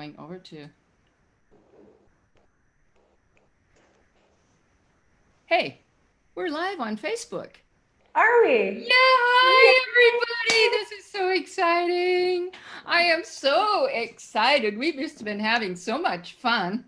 going over to. Hey, we're live on Facebook. Are we? Yeah, hi everybody. This is so exciting. I am so excited. We've just been having so much fun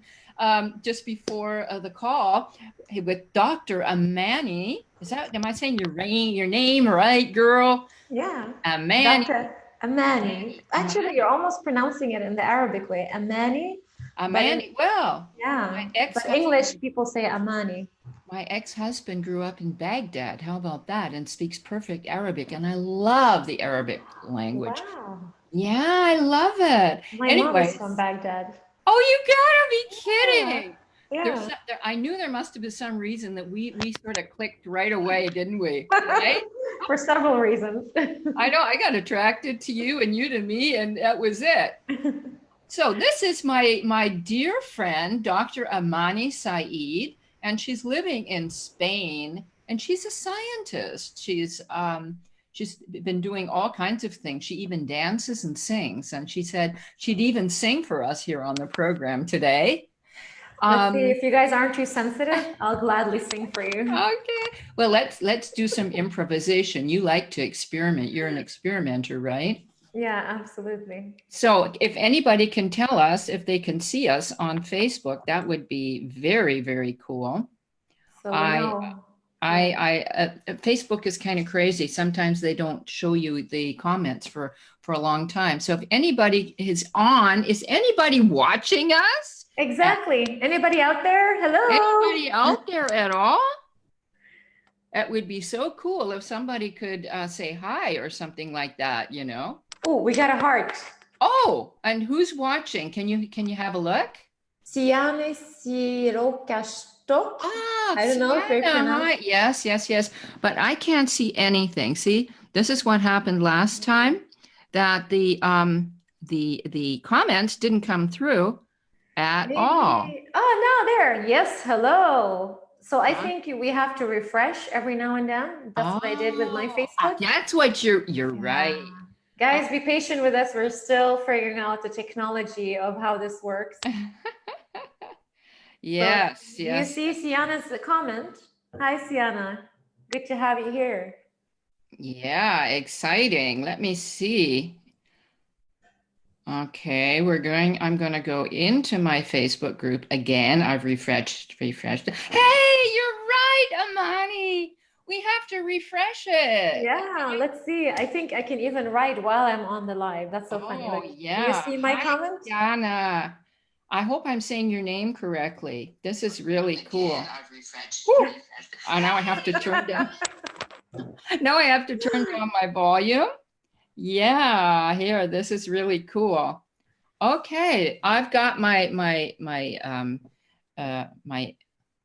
just before the call with Dr. Amani. Am I saying your name right, girl? Yeah. Amani. Dr. Amani. Actually, you're almost pronouncing it in the Arabic way. Amani. Amani. Well, Yeah. my But ex-husband. English people say Amani. My ex-husband grew up in Baghdad. How about that? And speaks perfect Arabic. And I love the Arabic language. Wow. Yeah, I love it. My mom is Anyways. from Baghdad. Oh, you gotta be kidding. Yeah. I knew there must have been some reason that we sort of clicked right away, didn't we? Right? For several reasons. I know. I got attracted to you and you to me, and that was it. So this is my dear friend, Dr. Amani Said, and she's living in Spain, and she's a scientist. She's been doing all kinds of things. She even dances and sings, and she said she'd even sing for us here on the program today. Let's see, if you guys aren't too sensitive, I'll gladly sing for you. Okay. Well, let's do some improvisation. You like to experiment. You're an experimenter, right? Yeah, absolutely. So if anybody can tell us if they can see us on Facebook, that would be very, very cool. So Facebook is kind of crazy. Sometimes they don't show you the comments for a long time. So if anybody is anybody watching us? Exactly. Anybody out there? Hello? Anybody out there at all? That would be so cool if somebody could say hi or something like that, you know? Oh, we got a heart. Oh, and who's watching? Can you have a look? Siane Sirokastok. I don't know if they pronounce. Yes. But I can't see anything. See, this is what happened last time, that the comments didn't come through at all. Oh, no, there. Yes, hello. So I think we have to refresh every now and then. That's what I did with my Facebook. That's what you're right. Guys, be patient with us. We're still figuring out the technology of how this works. Yes. Do you see Sienna's comment? Hi, Sienna. Good to have you here. Yeah, exciting. Let me see. Okay, I'm going to go into my Facebook group again. I've refreshed. Hey, you're right, Amani. We have to refresh it. Yeah, let's see. I think I can even write while I'm on the live. That's so funny. Oh, yeah. Do you see my comment? Yana. I hope I'm saying your name correctly. This is really cool. I've refreshed. Now I have to turn down. Now I have to turn down my volume. Yeah, here, this is really cool. Okay, I've got my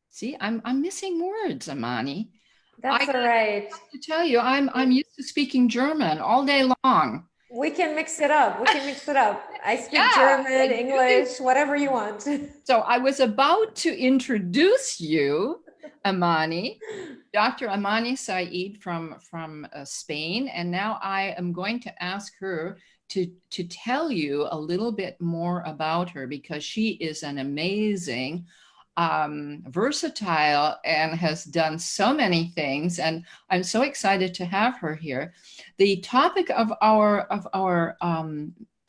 see, I'm missing words, Amani. That's all right. I have to tell you, I'm used to speaking German all day long. We can mix it up. I speak German, English, whatever you want. So I was about to introduce you, Amani, Dr. Amani Said from Spain, and now I am going to ask her to tell you a little bit more about her, because she is an amazing, versatile, and has done so many things, and I'm so excited to have her here. The topic of our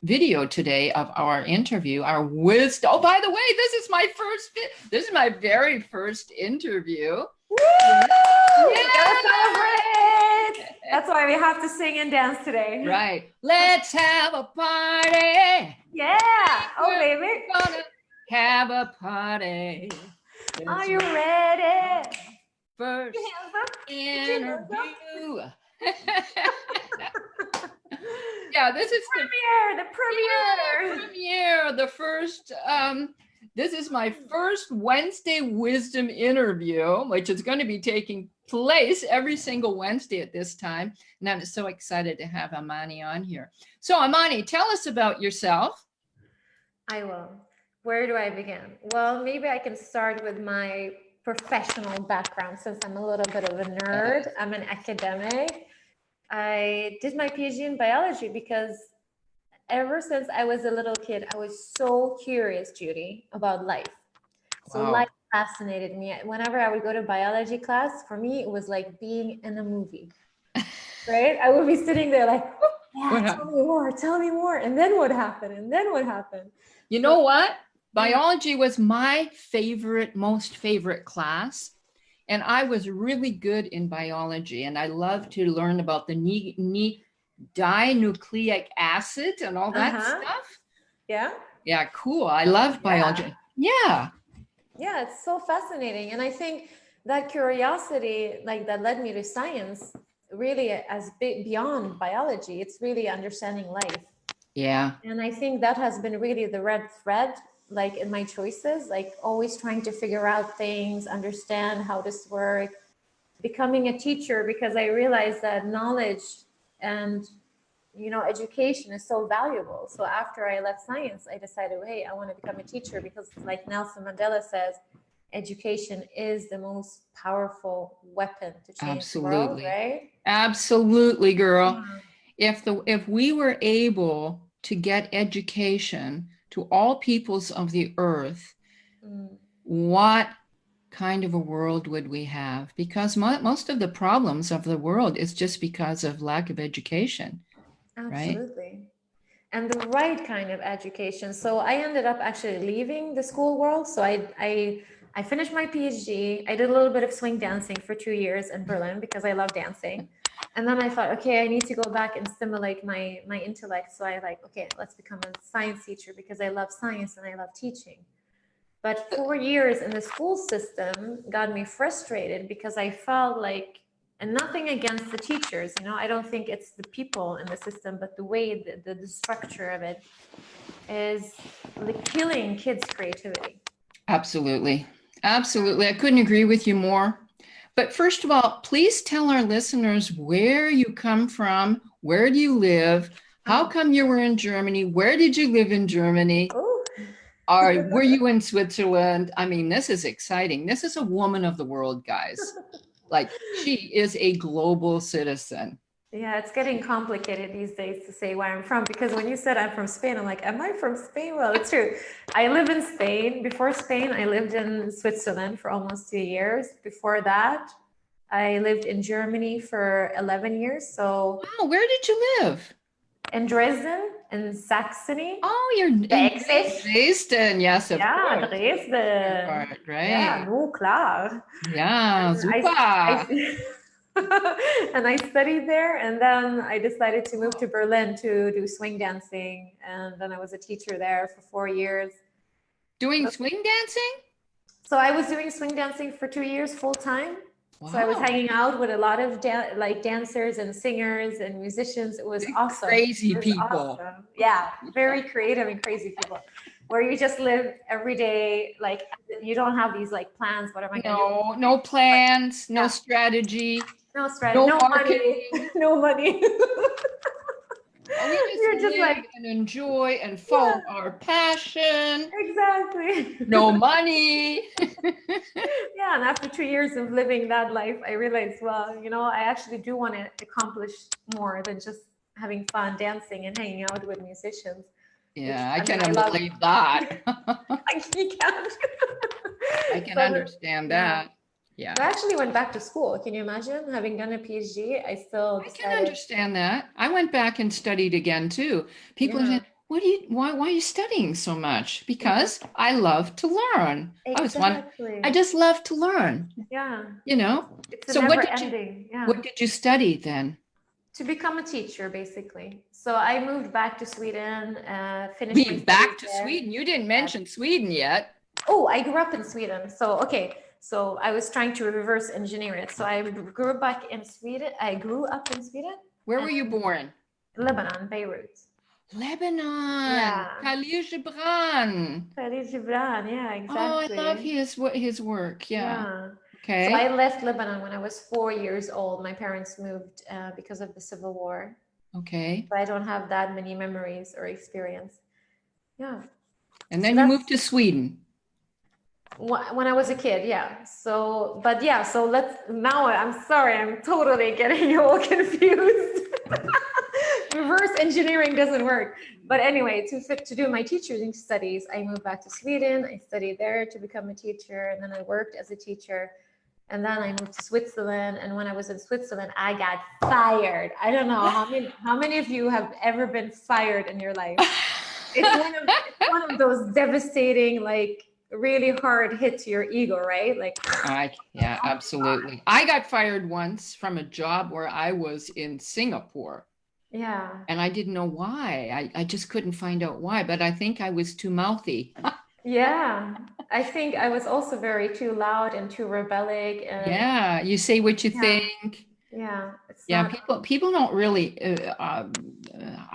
video today, of our interview, our wisdom. Oh, by the way, this is my very first interview. Woo! Yeah! Celebrate! That's why we have to sing and dance today. Right. Let's have a party. Yeah. Oh, baby. We're gonna have a party. Are you ready? First interview. Yeah, this is the premiere. The first, this is my first Wednesday Wisdom interview, which is going to be taking place every single Wednesday at this time. And I'm so excited to have Amani on here. So Amani, tell us about yourself. I will. Where do I begin? Well, maybe I can start with my professional background, since I'm a little bit of a nerd. I'm an academic. I did my PhD in biology because ever since I was a little kid, I was so curious, Judy, about life. So Wow. life fascinated me. Whenever I would go to biology class, for me, it was like being in a movie, right? I would be sitting there like, yeah, tell me more. And then what happened? And then what happened? You So, know what? yeah. Biology was my most favorite class. And I was really good in biology. And I loved to learn about the dinucleic acid and all that stuff. Yeah. Yeah, cool. I love biology. Yeah. Yeah, it's so fascinating. And I think that curiosity, like that led me to science, really as beyond biology. It's really understanding life. Yeah. And I think that has been really the red thread, like in my choices, like always trying to figure out things, understand how this works, becoming a teacher, because I realized that knowledge and education is so valuable. So after I left science, I decided, hey, I want to become a teacher, because like Nelson Mandela says, education is the most powerful weapon to change the world, right? Absolutely, girl. If we were able to get education to all peoples of the earth, what kind of a world would we have? Because most of the problems of the world is just because of lack of education. Absolutely. Right? And the right kind of education. So I ended up actually leaving the school world. So I finished my PhD. I did a little bit of swing dancing for 2 years in Berlin because I love dancing. And then I thought, okay, I need to go back and stimulate my intellect. So I like, okay, let's become a science teacher because I love science and I love teaching. But 4 years in the school system got me frustrated because I felt like, and nothing against the teachers, I don't think it's the people in the system, but the way the structure of it is like killing kids' creativity. Absolutely. Absolutely. I couldn't agree with you more. But first of all, please tell our listeners where you come from, where do you live, how come you were in Germany, where did you live in Germany? Were you in Switzerland? I mean, this is exciting. This is a woman of the world, guys. Like, she is a global citizen. Yeah, it's getting complicated these days to say where I'm from, because when you said I'm from Spain, I'm like, am I from Spain? Well, it's true. I live in Spain. Before Spain, I lived in Switzerland for almost 2 years. Before that, I lived in Germany for 11 years. So, wow, where did you live? In Dresden, in Saxony. Oh, you're in Dresden. Yes, of course. Dresden. Right. Ja, no, klar. Yeah, super. And I studied there, and then I decided to move to Berlin to do swing dancing, and then I was a teacher there for 4 years. Doing swing dancing? So I was doing swing dancing for 2 years full time. Wow. So I was hanging out with a lot of dancers and singers and musicians. It was awesome. Crazy people. Awesome. Yeah, very creative and crazy people. Where you just live every day, like you don't have these like plans. What am I going to do? No plans, no strategy. No strategy, no money. No money. We just live and enjoy and follow our passion. Exactly. No money. Yeah, and after 2 years of living that life, I realized, well, I actually do want to accomplish more than just having fun dancing and hanging out with musicians. Yeah, I cannot believe that. I can't. I can understand that. Yeah. I actually went back to school. Can you imagine having done a PhD? I can understand that. I went back and studied again too. People say, why are you studying so much? Because I love to learn. Exactly. I just love to learn. Yeah. It's so what did you study then? To become a teacher, basically. So I moved back to Sweden, finished back to Sweden? You didn't mention Sweden yet. Oh, I grew up in Sweden. So I was trying to reverse engineer it. So I grew up in Sweden. Where were you born? Lebanon, Beirut. Lebanon. Yeah. Khalil Gibran. Yeah, exactly. Oh, I love his work. Yeah. Okay. So I left Lebanon when I was 4 years old. My parents moved because of the civil war. Okay. So I don't have that many memories or experience. Yeah. And then you moved to Sweden. When I was a kid, yeah. So I'm sorry, I'm totally getting you all confused. reverse engineering doesn't work. But anyway, to do my teaching studies, I moved back to Sweden. I studied there to become a teacher, and then I worked as a teacher. And then I moved to Switzerland. And when I was in Switzerland, I got fired. I don't know how many of you have ever been fired in your life. It's one of those devastating, like really hard hit to your ego, right? Like, Yeah, absolutely. I got fired once from a job where I was in Singapore. yeah. And I didn't know why. I just couldn't find out why, but I think I was too mouthy. Yeah. I think I was also very too loud and too rebellic. And Yeah, you say what you yeah. think. Yeah. It's Yeah, not, people don't really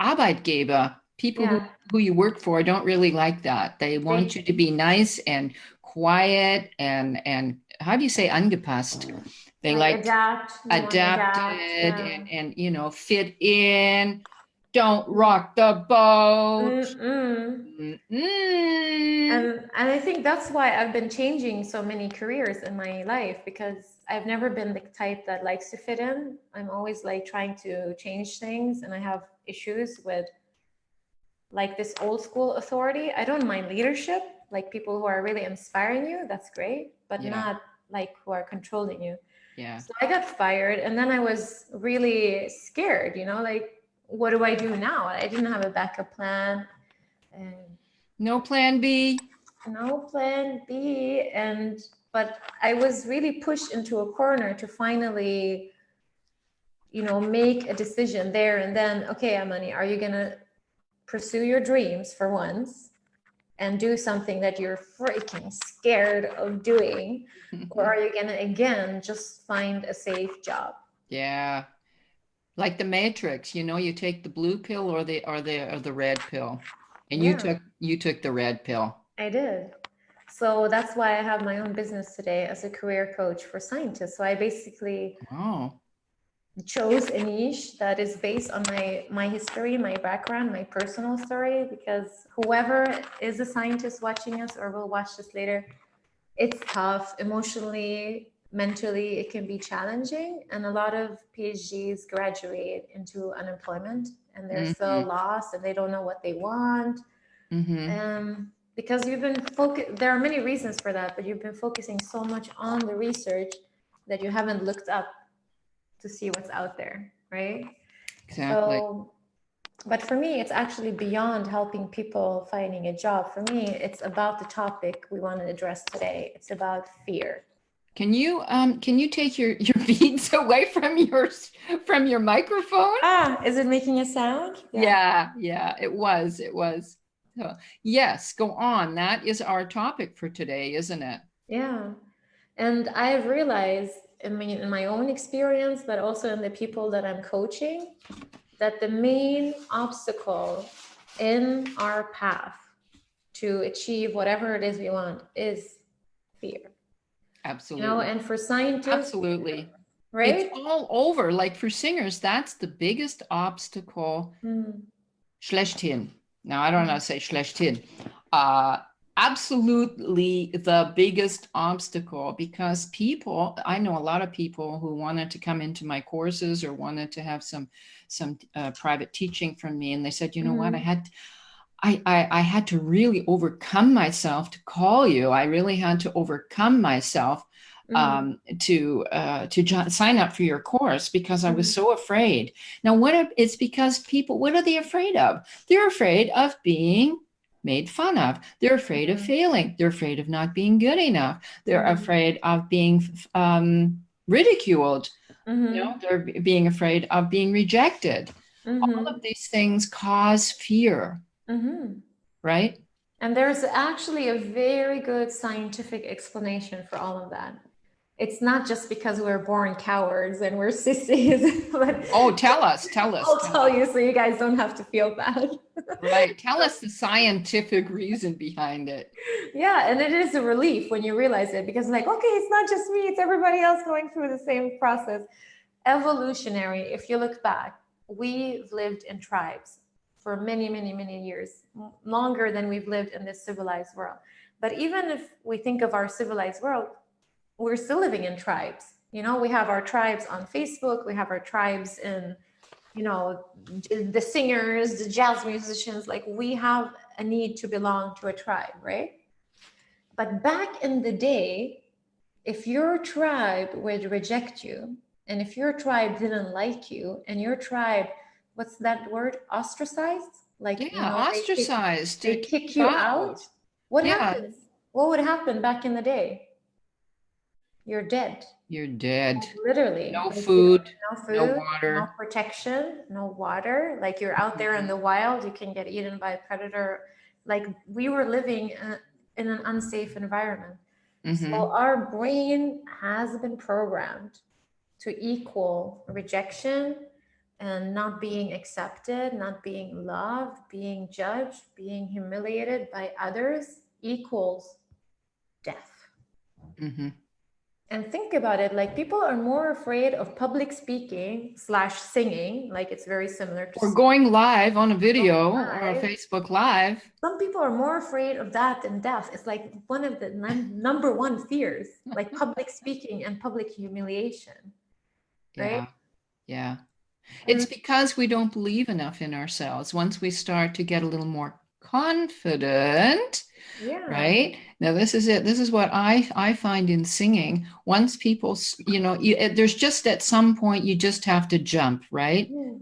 Arbeitgeber, people yeah. who you work for don't really like that. They want you to be nice and quiet and how do you say angepasst? They like adapt. You want to adapted adapt. Yeah. and you know fit in. Don't rock the boat. Mm-mm. Mm-mm. And I think that's why I've been changing so many careers in my life, because I've never been the type that likes to fit in. I'm always like trying to change things, and I have issues with like this old school authority. I don't mind leadership, like people who are really inspiring you, that's great, but Yeah. not like who are controlling you. Yeah. So I got fired, and then I was really scared, like, what do I do now? I didn't have a backup plan. And No plan B. no plan B. But I was really pushed into a corner to finally, make a decision there and then. Okay, Amani, are you gonna pursue your dreams for once and do something that you're freaking scared of doing? Or are you gonna again just find a safe job? Yeah. Like the Matrix, you take the blue pill or the red pill. And Yeah. you took the red pill. I did. So that's why I have my own business today as a career coach for scientists. So I basically Oh. chose a niche that is based on my history, my background, my personal story, because whoever is a scientist watching us or will watch this later, it's tough emotionally, mentally, it can be challenging. And a lot of PhDs graduate into unemployment, and they're so lost and they don't know what they want. Because you've been there are many reasons for that, but you've been focusing so much on the research that you haven't looked up to see what's out there, right? Exactly. So, but for me, it's actually beyond helping people finding a job. For me, it's about the topic we want to address today. It's about fear. Can you take your beads away from your microphone? Is it making a sound? Yeah, it was. So, yes, go on. That is our topic for today, isn't it? Yeah. And I've realized in my own experience, but also in the people that I'm coaching, that the main obstacle in our path to achieve whatever it is we want is fear. Absolutely. And for scientists, absolutely, right? It's all over. Like for singers, that's the biggest obstacle. Schlechthin. Now I don't know how to say schlechthin. Absolutely the biggest obstacle, because I know a lot of people who wanted to come into my courses or wanted to have some private teaching from me, and they said, you know what, I had to really overcome myself to call you. I really had to overcome myself to sign up for your course, because I was so afraid. Now, it's because people, what are they afraid of? They're afraid of being made fun of. They're afraid of failing. They're afraid of not being good enough. They're afraid of being ridiculed. They're being afraid of being rejected. All of these things cause fear, right? And there's actually a very good scientific explanation for all of that. It's not just because we're born cowards and we're sissies. But tell us. I'll tell you so you guys don't have to feel bad. Right. Tell us the scientific reason behind it. Yeah, and it is a relief when you realize it, because like, okay, it's not just me, it's everybody else going through the same process. Evolutionary, if you look back, we've lived in tribes for many, many, many years, longer than we've lived in this civilized world. But even if we think of our civilized world, we're still living in tribes. We have our tribes on Facebook, we have our tribes in you know, the singers, the jazz musicians, like we have a need to belong to a tribe, right? But back in the day, if your tribe would reject you, and if your tribe didn't like you, and your tribe, what's that word, ostracized, like, you Yeah, know, ostracized to they kick kick you you out, out. what Yeah, happens? What would happen back in the day? You're dead. you're dead. Literally, No like, you food, know, no no food, no water. protection, no water. Like you're out there in Mhm, the wild, you can get eaten by a predator. Like we were living in an unsafe environment. So mhm, our brain has been programmed to equal rejection and not being accepted, not being loved, being judged, being humiliated by others equals death. mhm. And think about it, like people are more afraid of public speaking slash singing, like it's very similar to Or going live on a going video or a live. Facebook Live. Some people are more afraid of that than death. It's like one of the number one fears, like public speaking and public humiliation, right? Yeah, yeah. It's And because we don't believe enough in ourselves. Once we start to get a little more confident, yeah. right? Now this is it. This is what I find in singing. Once people, there's just at some point you just have to jump, right? Mm.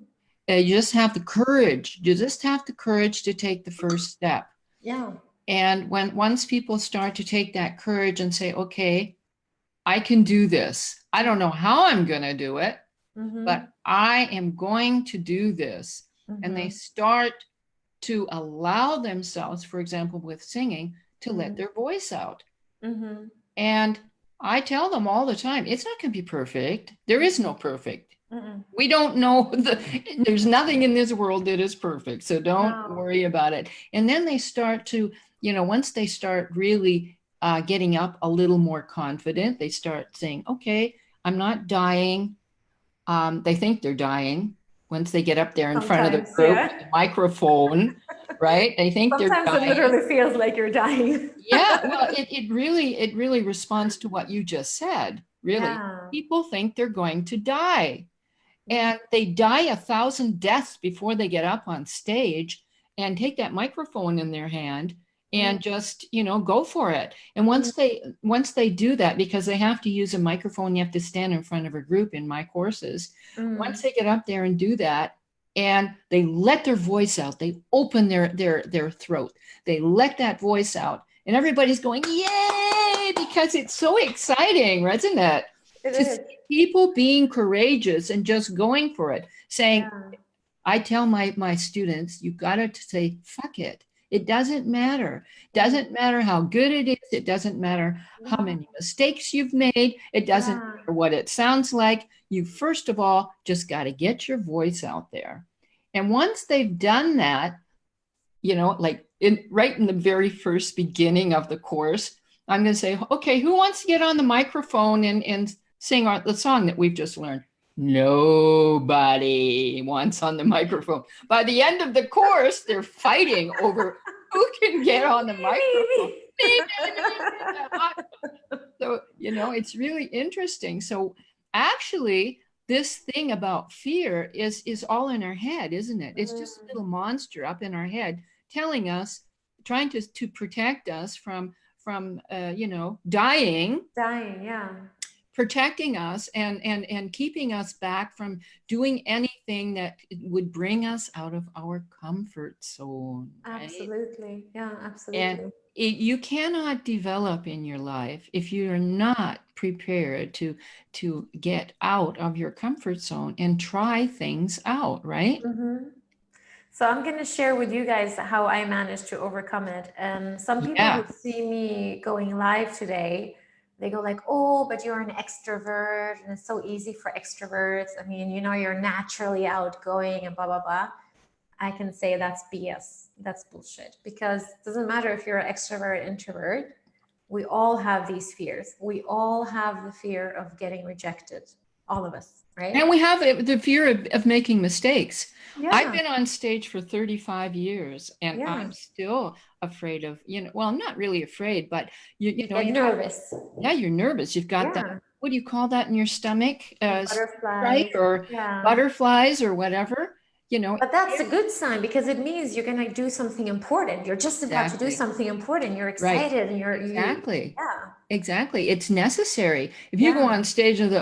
You just have the courage. You just have the courage to take the first step. Yeah. And when once people start to take that courage and say, okay, I can do this. I don't know how I'm going to do it, but Mm-hmm. I am going to do this. And they Mm-hmm. start to allow themselves, for example, with singing, to let Mm-hmm. their voice out. Mm-hmm. And I tell them all the time, it's not going to be perfect. There is no perfect. Mm-mm. We don't know there's nothing in this world that is perfect. So don't No. worry about it. And then they start to, once they start really getting up a little more confident, they start saying, okay, I'm not dying. They think they're dying once they get up there in front of the Sometimes, group with yeah. the microphone, right? They think they're Sometimes it dying. literally feels like you're dying. Yeah, well, it really responds to what you just said, really. Yeah. People think they're going to die, and they die 1,000 deaths before they get up on stage and take that microphone in their hand Mm, and just, go for it. And mm, once they do that, because they have to use a microphone, you have to stand in front of a group in my courses. Once mm. they get up there and do that, and they let their voice out, they open their throat, they let that voice out, and everybody's going, yay, because it's so exciting, isn't it? It To see is. people being courageous and just going for it, saying, Yeah. I tell my students, you got to say, fuck it. It doesn't matter. Mm. Doesn't matter how good it is. It doesn't matter how No. many mistakes you've made. It doesn't Yeah. matter what it sounds like. You first of all just got to get your voice out there. And once they've done that, like right in the very first beginning of the course, I'm going to say, okay, who wants to get on the microphone and sing the song that we've just learned? Nobody wants on the microphone. By the end of the course, they're fighting over who can get on the microphone. Maybe. Me, me, me, me. So, it's really interesting. So actually, this thing about fear is all in our head, isn't it? It's just a Mm. little monster up in our head telling us, trying to protect us from dying, Dying, yeah. protecting us and keeping us back from doing anything that would bring us out of our comfort zone, right? Absolutely. Yeah, And absolutely. you cannot develop in your life if you're not prepared to get out of your comfort zone and try things out, right? Mm-hmm. So I'm going to share with you guys how I managed to overcome it. And some people who Yeah. see me going live today, they go like, "Oh, but you're an extrovert and it's so easy for extroverts. I mean, you're naturally outgoing and blah, blah, blah." I can say that's BS. That's bullshit, because it doesn't matter if you're an extrovert or introvert. We all have these fears. We all have the fear of getting rejected. All of us, right? And we have the fear of making mistakes. I've Yeah. been on stage for 35 years and Yeah. I'm still afraid of, well, I'm not really afraid, but You you get have, nervous. yeah, you're nervous. You've got that Yeah. what do you call that in your stomach? Right? Butterflies. Or Yeah. butterflies or whatever, you know. But that's a good sign because it means you're going to do something important. You're just about to do Exactly. something important. You're Right. excited and Exactly. yeah. Exactly. It's necessary. If you go Yeah. on stage and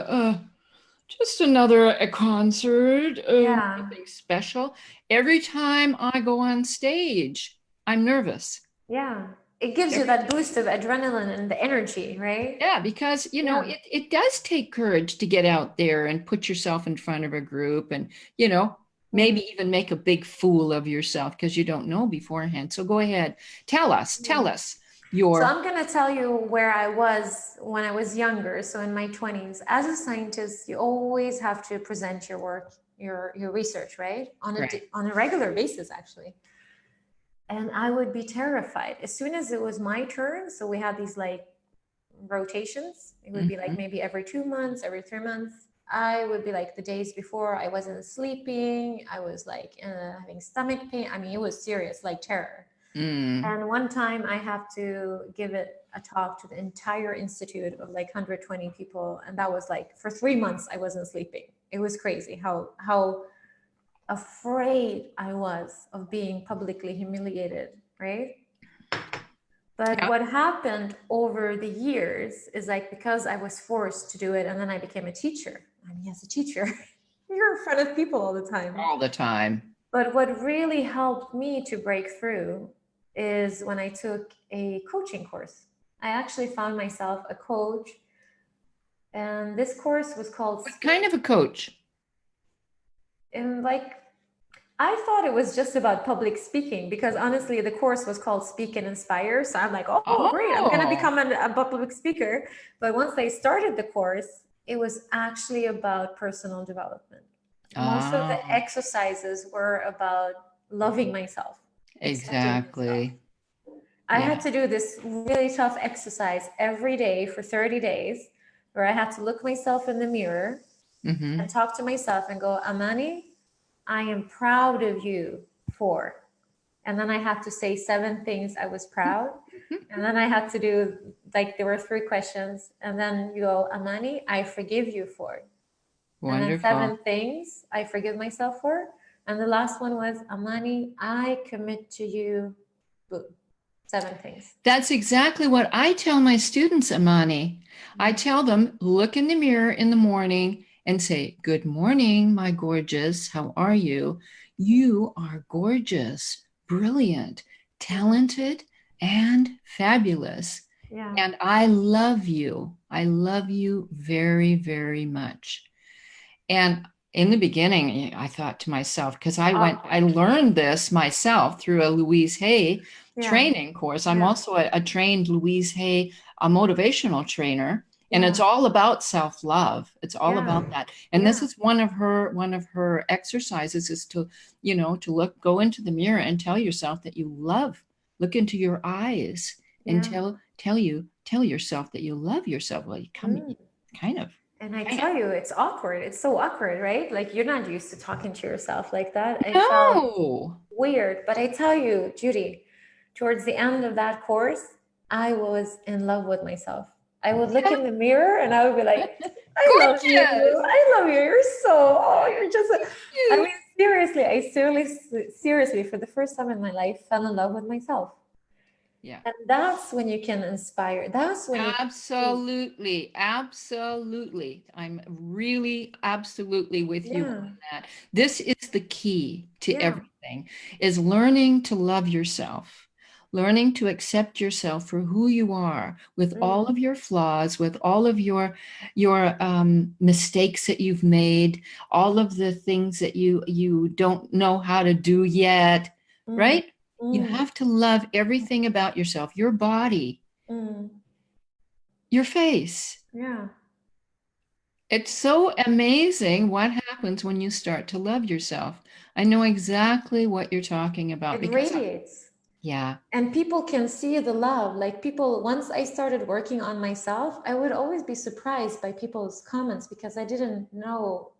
just another a concert, Yeah. nothing special. Every time I go on stage, I'm nervous. Yeah. It gives you Every that time. boost of adrenaline and the energy, right? Yeah, because Yeah. it does take courage to get out there and put yourself in front of a group and, Mm. maybe even make a big fool of yourself because you don't know beforehand. So go ahead. Tell Mm. us So your I'm going to tell you where I was when I was younger, so in my 20s. As a scientist, you always have to present your work, your research, right? right. On a regular basis actually. And I would be terrified as soon as it was my turn. So we had these like rotations. It would be like Mhm. maybe every 2 months, every 3 months. I would be like the days before I wasn't sleeping. I was like having stomach pain. I mean, it was serious, like terror. Mm. And one time I have to give it a talk to the entire institute of like 120 people. And that was like for 3 months, I wasn't sleeping. It was crazy how afraid I was of being publicly humiliated, right? But Yeah. what happened over the years is like because I was forced to do it and then I became a teacher. I mean, as a teacher, you're in front of people all the time. All the time. But what really helped me to break through is when I took a coaching course. I actually found myself a coach, and this course was called What Speak. kind of a coach? And like, I thought it was just about public speaking because honestly, the course was called Speak and Inspire. So I'm like, oh, great, I'm going to Oh. become a public speaker. But once I started the course, it was actually about personal development. Most of the Ah, exercises were about loving myself, accepting myself. exactly. I Yeah. had to do this really tough exercise every day for 30 days where I had to look myself in the mirror and Hmm. talk to myself and go, Amani, I am proud of you for. And then I had to say 7 things I was proud. And then I had to do, like, there were 3 questions. And then you go, Amani, I forgive you for. And then Wonderful. 7 things I forgive myself for. And the last one was, Amani, I commit to you. Boom. 7 things. That's exactly what I tell my students, Amani. I tell them, look in the mirror in the morning and say, good morning, my gorgeous. How are you? You are gorgeous, brilliant, talented, and fabulous. Yeah. And I love you. I love you very, very much. And in the beginning, I thought to myself, because I Awkward. learned this myself through a Louise Hay Yeah. training course. I'm Yeah. also a trained Louise Hay, a motivational trainer, and it's Yeah. all about self-love. It's all Yeah. about that. And this Yeah. is one of her exercises is to, go into the mirror and tell yourself that you love. Look into your eyes and Yeah. tell yourself that you love yourself. Well, you come Mm. kind of. And I Kind of tell you, it's awkward. It's so awkward, right? Like you're not used to talking to yourself like that. I felt no. weird. But I tell you, Judy, towards the end of that course, I was in love with myself. I would look in the mirror and I would be like, I love you. Gorgeous. I love you. You're so, oh, you're just, I You. mean, seriously, seriously, for the first time in my life, fell in love with myself. Yeah. And that's when you can inspire. That's when you can speak. Absolutely. Absolutely. I'm really absolutely with you Yeah. on that. This is the key to Yeah. everything is learning to love yourself, learning to accept yourself for who you are with all Mm, of your flaws, with all of your mistakes that you've made, all of the things that you don't know how to do yet, mm, right? You mm, have to love everything about yourself, your body, mm. your face. Yeah. It's so amazing what happens when you start to love yourself. I know exactly what you're talking about It because, radiates. yeah, And people can see the love. Like people, once I started working on myself, I would always be surprised by people's comments because I didn't know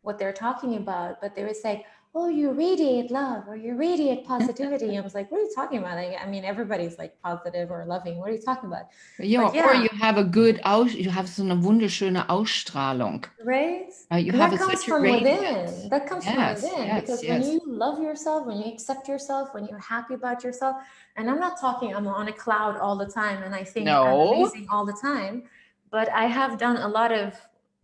what they're talking about. But they would say, oh, you radiate love or you radiate positivity. I was like, what are you talking about? I mean, everybody's like positive or loving. What are you talking about? Yeah, But or yeah, you have a good you have so eine wunderschöne Ausstrahlung. right. You And have that comes such a from within. radiance. That comes from Yes, within yes, because when yes. you love yourself, when you accept yourself, when you're happy about yourself, and I'm not talking I'm on a cloud all the time and I think I'm No, amazing all the time, but I have done a lot of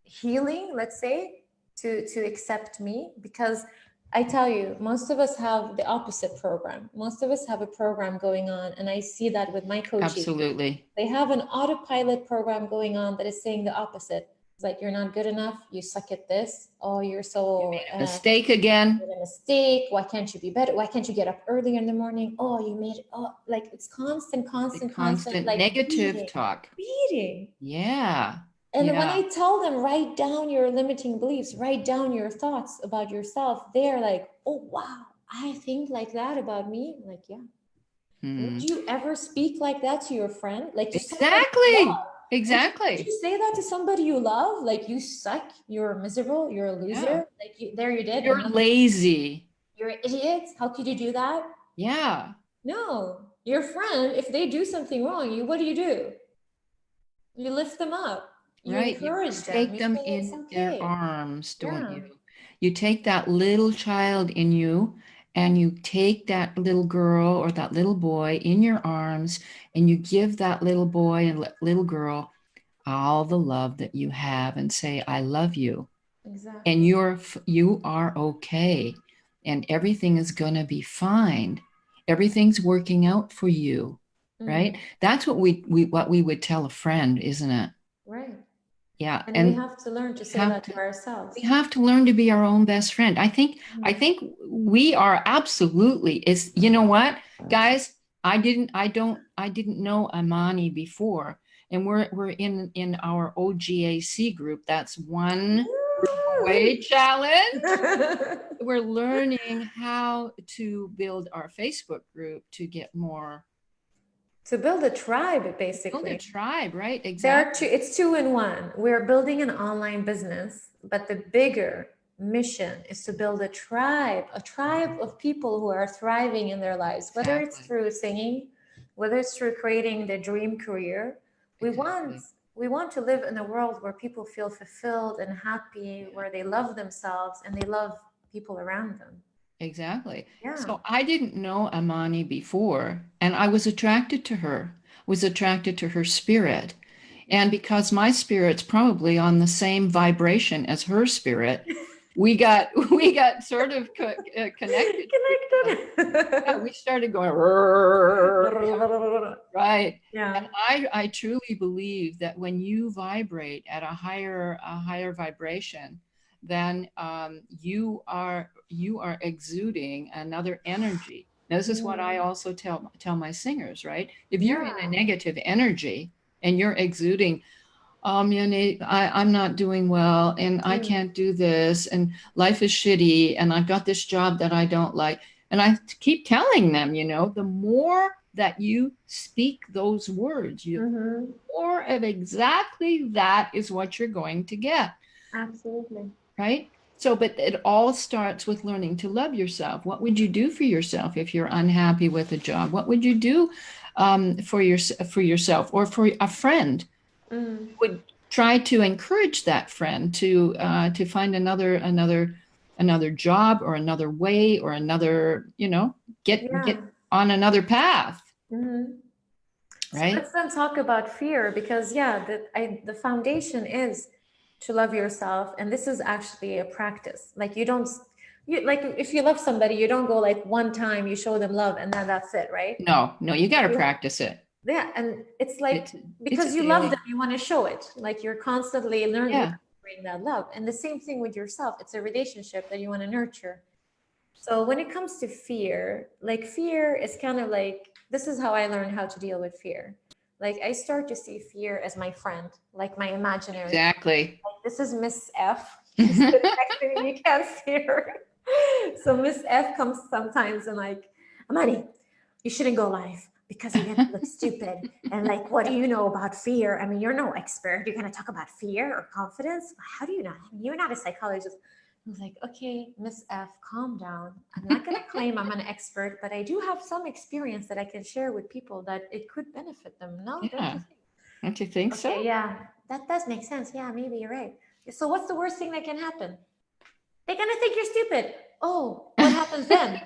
healing, let's say, to accept me because I tell you, most of us have the opposite program. Most of us have a program going on, and I see that with my coaches. absolutely. They have an autopilot program going on that is saying the opposite. It's like you're not good enough. You suck at this. Oh, you're You so made a mistake again. made a mistake. Why can't you be better? Why can't you get up earlier in the morning? Oh, you made it. Oh, like it's constant, The constant, constant, constant like negative beating, talk. beating. Yeah, And when yeah. I tell them, write down your limiting beliefs, write down your thoughts about yourself, they're like, oh, wow, I think like that about me. I'm like, yeah. Would Hmm. you ever speak like that to your friend? Like to somebody you love? Exactly, Would you exactly. say that to somebody you love? Like you suck, you're miserable, you're a Yeah. loser. Like there you did, and You're lazy. you're an idiot. How could you do that? Yeah, No, your friend. If they do something wrong, you what do? You lift them up. You right. You encourage them. take You them say it's in their okay. arms, don't Yeah, you? You take that little child in you and you take that little girl or that little boy in your arms and you give that little boy and little girl all the love that you have and say, I love you. And exactly. you are okay. And everything is going to be fine. Everything's working out for you, Mm, right? That's what we would tell a friend, isn't it? right. Yeah. And we And have to learn to we say have that to to we ourselves. have to learn to be our own best friend. I Mm. think we are absolutely is you know what, guys, I didn't know Amani before. And we're in our OGAC group. That's one way challenge. We're learning how to build our Facebook group to get more To build a tribe, build a basically. tribe, right? There are two, Exactly. it's two in one. We're building an online business, but the bigger mission is to build a tribe of people who are thriving in their lives, whether it's Exactly. through singing, whether it's through creating the dream career. We want Exactly. we want to live in a world where people feel fulfilled and happy, Yeah. where they love themselves and they love people around them. Exactly. Yeah. So I didn't know Amani before, and I was attracted to her, was attracted to her spirit. And because my spirit's probably on the same vibration as her spirit, we got sort of connected to each other. Yeah, Connected. we started going, "Rrrr," right. Yeah. And I truly believe that when you vibrate at a higher vibration, then you are exuding another energy. This is what I Mm, also tell my singers, right? If you're in a yeah. negative energy and you're exuding, I'm not doing well, and I Mm, can't do this, and life is shitty, and I've got this job that I don't like. And I keep telling them, the more that you speak those words, mm-hmm. more of exactly that is what you're going to get, Absolutely. right? So, but it all starts with learning to love yourself. What would you do for yourself if you're unhappy with a job? What would you do for yourself or for a friend? Mm, Would try to encourage that friend to find another job or another way or another get yeah. on another path, Mm-hmm. So right? let's then talk about fear because yeah, the foundation is to love yourself, and this is actually a practice. Like you don't, you like if you love somebody, you don't go like one time you show them love and then that's it, right? No, you got to You practice it. yeah, and it's like It's a because you love them, daily. you want to show it. Like you're constantly learning, Yeah, nurturing that love, and the same thing with yourself. It's a relationship that you want to nurture. So when it comes to fear, like fear is kind of like this is how I learned how to deal with fear. Like I start to see fear as my friend, like my imaginary friend. exactly. Like, this is Miss F. She's sitting next to me. You can't see her. So Miss F comes sometimes and like, Amani, you shouldn't go live because you're gonna look stupid. And like, what do you know about fear? I mean, you're no expert. You're gonna talk about fear or confidence. How do you know? You're not a psychologist. I was like, okay, Miss F, calm down. I'm not going to claim I'm an expert, but I do have some experience that I can share with people that it could benefit them. No, don't Yeah. you think? Don't you think Okay, so? yeah, that does make sense. Yeah, maybe you're right. So what's the worst thing that can happen? They're going to think you're stupid. Oh, what happens then?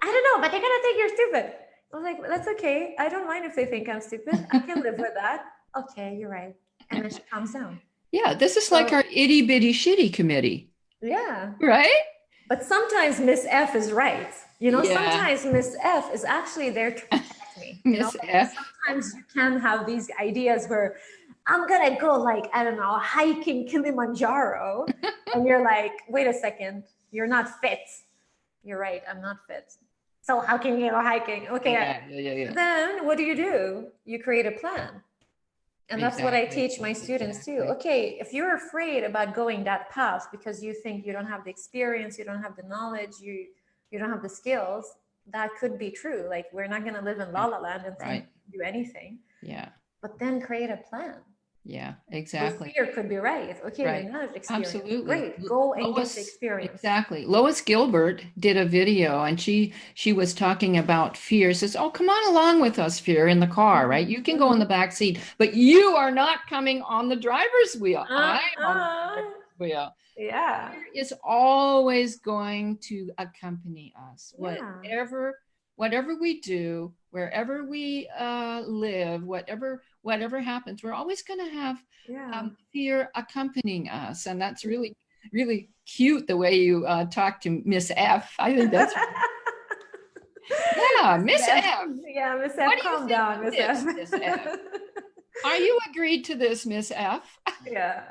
I don't know, but they're going to think you're stupid. I was like, that's okay. I don't mind if they think I'm stupid. I can live with that. Okay, you're right. And then she calms down. Yeah, this is like So, our itty bitty shitty committee, yeah. right? But sometimes Miss F is right. You know, Yeah, sometimes Miss F is actually there to protect me. You know, Miss F. sometimes you can have these ideas where I'm gonna go like, I don't know, hiking Kilimanjaro. And you're like, wait a second, you're not fit. You're right, I'm not fit. So how can you go hiking? Okay. Yeah. Then what do? You create a plan. And that's what I teach my students too. Okay, if you're afraid about going that path because you think you don't have the experience, you don't have the knowledge, you don't have the skills, that could be true. Like we're not going to live in la la land and think do anything. Yeah. But then create a plan. Yeah, Your exactly. fear could be right. Okay, Right. you're not experienced. Absolutely. Great. Go and get the Lois, experience. exactly. Lois Gilbert did a video and she was talking about fear. Says, "Oh, come on along with us, fear, in the car, right? You can go in the back seat, but you are not coming on the driver's wheel. I'm on the driver's wheel." Yeah. Fear is always going to accompany us. Yeah. Whatever we do, wherever we live, whatever happens, we're always going to have Yeah. fear accompanying us, and that's really really cute the way you talk to Miss F. I think that's yeah, Miss F. Yeah, Miss F, What do you calm think down, of Miss this, F. Miss F? Are you agreed to this, Miss F? Yeah.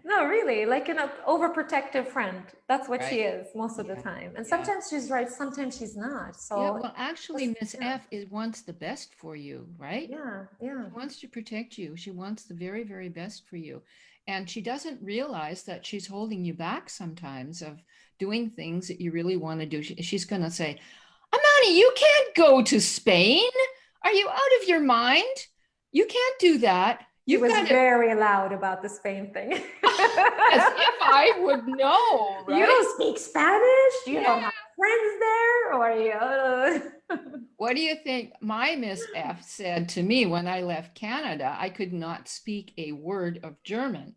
No, really, like an overprotective friend. That's what she Right. is most of the Yeah. time. And Yeah. sometimes she's right, sometimes she's not. Yeah, So well, actually, Miss F wants the best for you, right? yeah, She yeah. wants to protect you. She wants the very, very best for you. And she doesn't realize that she's holding you back sometimes of doing things that you really want to do. She's going to say, Amani, you can't go to Spain. Are you out of your mind? You can't do that. She You've was got to, very loud about the Spain thing. as if I would know, right? You don't speak Spanish? You Yeah. don't have friends there? Or you? What do you think my Miss F said to me when I left Canada? I could not speak a word of German.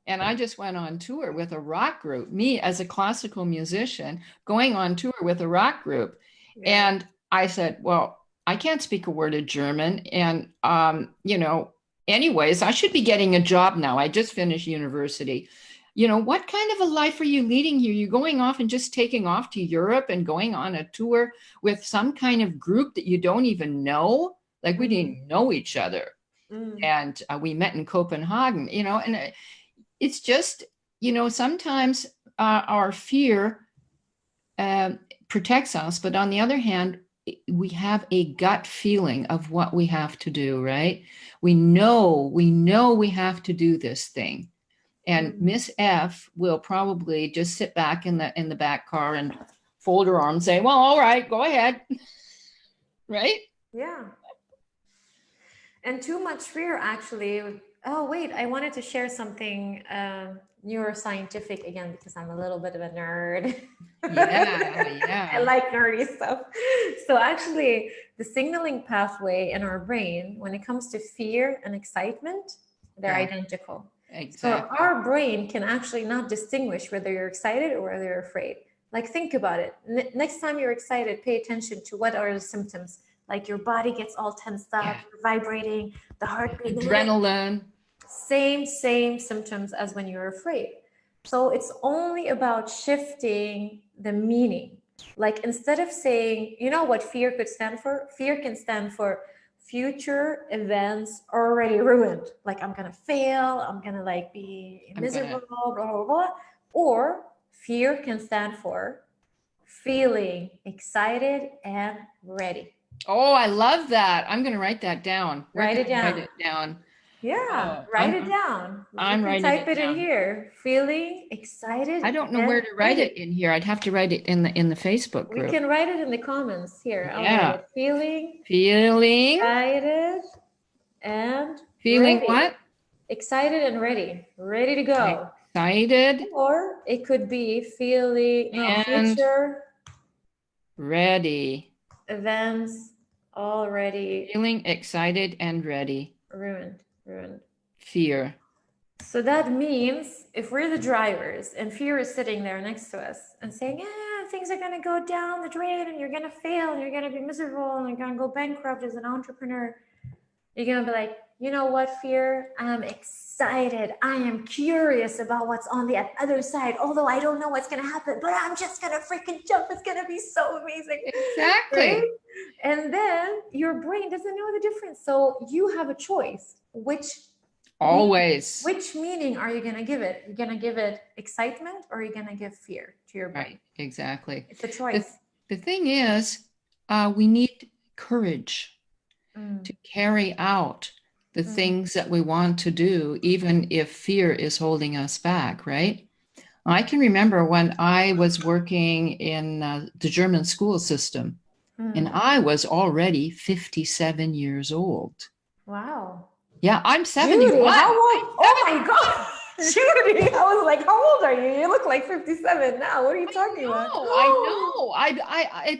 And I just went on tour with a rock group, me as a classical musician, going on tour with a rock group. Yeah. And I said, well, I can't speak a word of German. And, anyways, I should be getting a job now. I just finished university. What kind of a life are you leading here? You're going off and just taking off to Europe and going on a tour with some kind of group that you don't even know. Like we didn't even know each other. And we met in Copenhagen, and it's just, sometimes our fear protects us, but on the other hand, we have a gut feeling of what we have to do, right? We know we have to do this thing. And Miss F will probably just sit back in the back car and fold her arms and say, well, all right, go ahead. Right? Yeah. And too much fear actually. Oh, wait, I wanted to share something neuroscientific again because I'm a little bit of a nerd. Yeah. I like nerdy stuff. So actually, the signaling pathway in our brain, when it comes to fear and excitement, they're identical. Exactly. So our brain can actually not distinguish whether you're excited or whether you're afraid. Like think about it. Next time you're excited, pay attention to what are the symptoms. Like your body gets all tensed up, you're vibrating, the heartbeat. Adrenaline. Same symptoms as when you're afraid. So it's only about shifting the meaning. Like instead of saying, you know what fear could stand for? Fear can stand for future events already ruined. Like I'm gonna fail, I'm gonna like be miserable, blah, blah, blah. Or fear can stand for feeling excited and ready. Oh, I love that. I'm going to write that down. Write it down. Write it down. Yeah, write it down. I'm writing type it down. in here. Feeling excited. I don't know where to write it in here. I'd have to write it in the Facebook group. We can write it in the comments here. Yeah. Feeling excited and feeling ready. What? Excited and ready. Ready to go. excited Or it could be feeling, no, and future ready. events already Feeling excited and ready. ruined. Fear. So that means if we're the drivers and fear is sitting there next to us and saying, yeah, things are going to go down the drain and you're going to fail and you're going to be miserable and you're going to go bankrupt as an entrepreneur, you're going to be like, you know what, fear? I'm excited. I am curious about what's on the other side, although I don't know what's going to happen, but I'm just going to freaking jump. It's going to be so amazing. Exactly. Right? And then your brain doesn't know the difference. So you have a choice. Always. Which meaning are you going to give it? You're going to give it excitement or are you going to give fear to your brain? Right, exactly. It's a choice. The thing is, we need courage to carry out the things that we want to do, even if fear is holding us back, right? I can remember when I was working in the German school system, and I was already 57 years old. Wow. Yeah, I'm 71. Judy, how old? Oh my God. Judy, I was like, how old are you? You look like 57 now. What are you talking about? I know.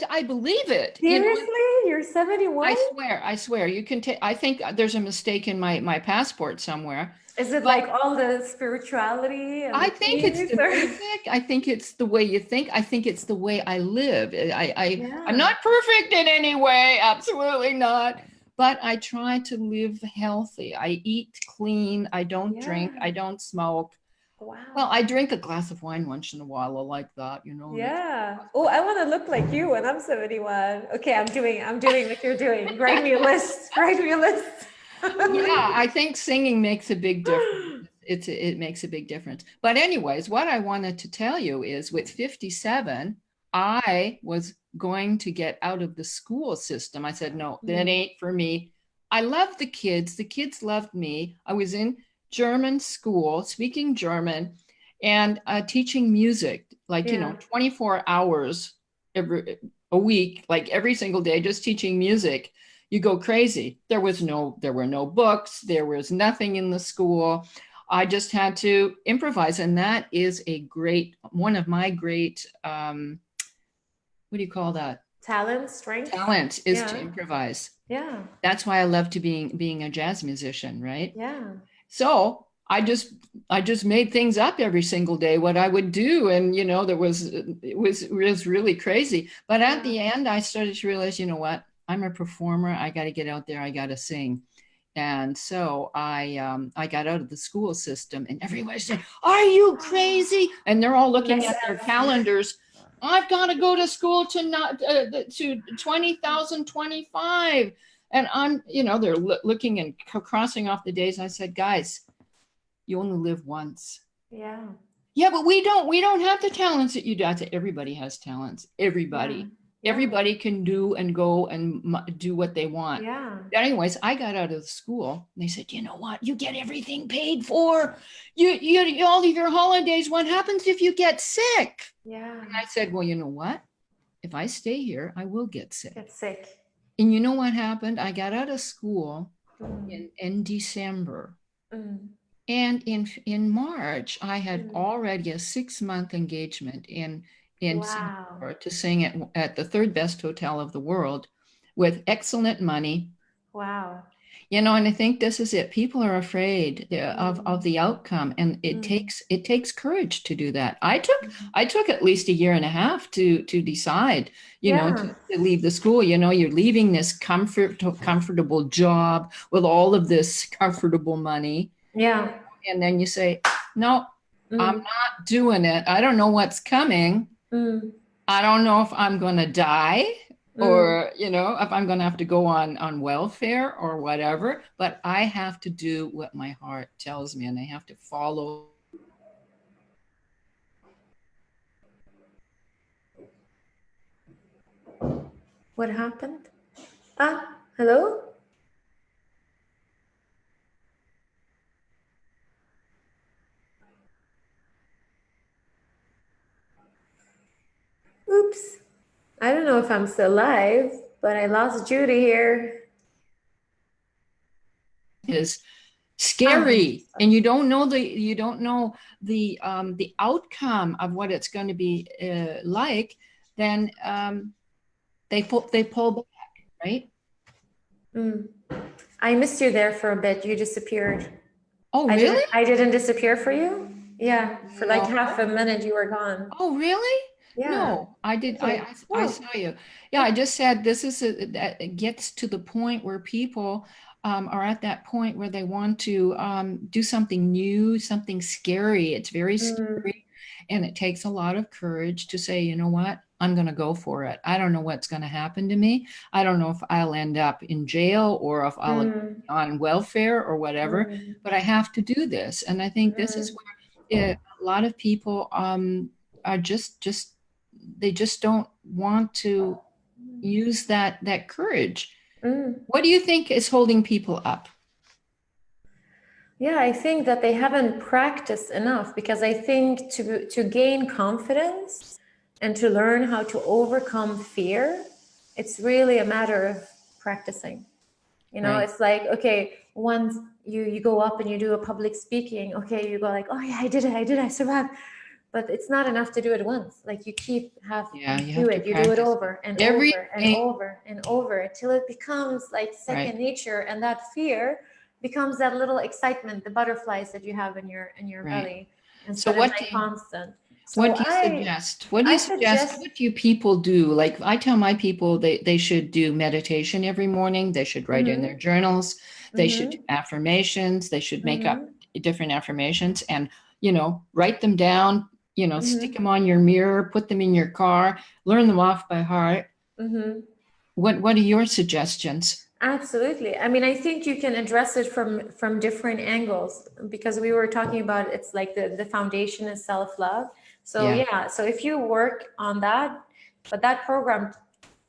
I believe it. Seriously? You're 71? I swear. You can take, I think there's a mistake in my passport somewhere. Is it But like all the spirituality and I the think it's peace the or- music. I think it's the way you think. I think it's the way I live. I'm Yeah. not perfect in any way, absolutely not. But I try to live healthy. I eat clean. I don't drink. Yeah. I don't smoke. Well, Wow. I drink a glass of wine once in a while. I like that, you know. Yeah. Oh, I want to look like you when I'm 71. Okay, I'm doing what you're doing. Write me a list. Write me a list. Yeah, I think singing makes a big difference. It makes a big difference. But anyways, what I wanted to tell you is with 57, I was going to get out of the school system. I said, no, that ain't for me. I loved the kids. The kids loved me. I was in German school, speaking German and teaching music, like, Yeah. 24 hours every a week, like every single day, just teaching music. You go crazy. There were no books. There was nothing in the school. I just had to improvise. And that is one of my great, what do you call that? Strength. Talent is to improvise. Yeah. That's why I love to being a jazz musician, right? Yeah. So I just made things up every single day, what I would do. And, it was really crazy. But at the end, I started to realize, you know what? I'm a performer. I got to get out there. I got to sing. And so I got out of the school system and everybody said, are you crazy? And they're all looking at their calendars. I've got to go to school to 20,025. And they're looking and crossing off the days. I said, guys, you only live once. Yeah. Yeah, but we don't have the talents that you do. I said, everybody has talents. Everybody. Yeah. Everybody can do and go and do what they want. Yeah. But anyways, I got out of the school and they said, you know what? You get everything paid for. You all of your holidays. What happens if you get sick? Yeah. And I said, well, you know what? If I stay here, I will get sick. Get sick. And you know what happened? I got out of school in December. And in March, I had already a 6-month engagement in Singapore to sing at the third best hotel of the world with excellent money. Wow. And I think this is it. People are afraid of the outcome, and it takes courage to do that. I took at least a year and a half to decide, to leave the school. You're leaving this comfortable job with all of this comfortable money. Yeah. And then you say, no, I'm not doing it. I don't know what's coming. I don't know if I'm going to die or, if I'm going to have to go on welfare or whatever, but I have to do what my heart tells me and I have to follow. What happened? Hello? Oops. I don't know if I'm still live, but I lost Judy here. Is scary, and you don't know the outcome of what it's going to be like, then they pull back, right? Mm. I missed you there for a bit. You disappeared. Oh, really? I didn't disappear for you. Yeah, for like No. half a minute you were gone. Oh, really? Yeah. No, I did. Okay. I Oh. saw you. Yeah, I just said this is that it gets to the point where people are at that point where they want to do something new, something scary. It's very Mm, scary, and it takes a lot of courage to say, you know what, I'm going to go for it. I don't know what's going to happen to me. I don't know if I'll end up in jail or if I'll be mm, on welfare or whatever, mm, but I have to do this. And I think this is mm, where a lot of people are just they just don't want to use that courage. mm. What do you think is holding people up? Yeah, I think that they haven't practiced enough because I think to gain confidence and to learn how to overcome fear, it's really a matter of practicing. You know, Right. it's like, okay, once you go up and you do a public speaking, okay, you go like, oh yeah, I did, I survived. But it's not enough to do it once. Like Yeah, you do have to it, you do it practice it over and every over and day. over and over till it becomes like Right. second nature, and that fear becomes that little excitement, the butterflies that you have in your Right. belly, So instead of like constant. what So do you suggest? What do you I suggest? suggest. What do you people do? Like I tell my people they should do meditation every morning. They should write in their Mm-hmm, journals. They should do mm-hmm, affirmations. They should make up mm-hmm, different affirmations and, write them down, stick mm-hmm, them on your mirror, put them in your car, learn them off by heart. mm-hmm. What are your suggestions? Absolutely. I mean, I think you can address it from different angles because we were talking about it's like the foundation is self-love. So Yeah. yeah, so if you work on that, but that program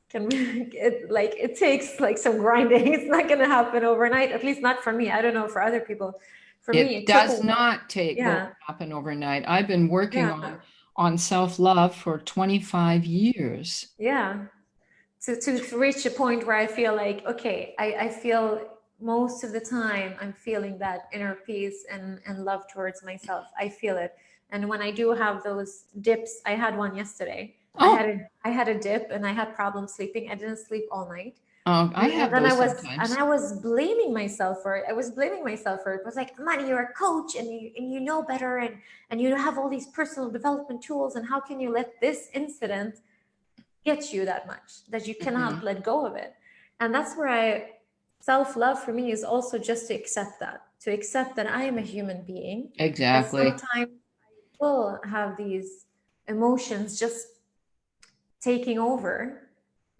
can it takes like some grinding. It's not going to happen overnight, at least not for me. I don't know for other people. For me, It it took does not take go yeah, happen overnight. I've been working yeah, on self-love for 25 years. yeah. To reach a point where I feel like, okay, I feel most of the time I'm feeling that inner peace and love towards myself. I feel it. And when I do have those dips, I had one yesterday. Oh, I had a dip and I had problems sleeping. I didn't sleep all night. I have Then those sometimes. I was blaming myself for it. I was blaming myself for it. I was like, Amani, you're a coach and you know better and you have all these personal development tools, and how can you let this incident gets you that much that you cannot Mhm. let go of it? And that's where I self-love for me is also just to accept that I am a human being, that Exactly. sometimes I will have these emotions just taking over.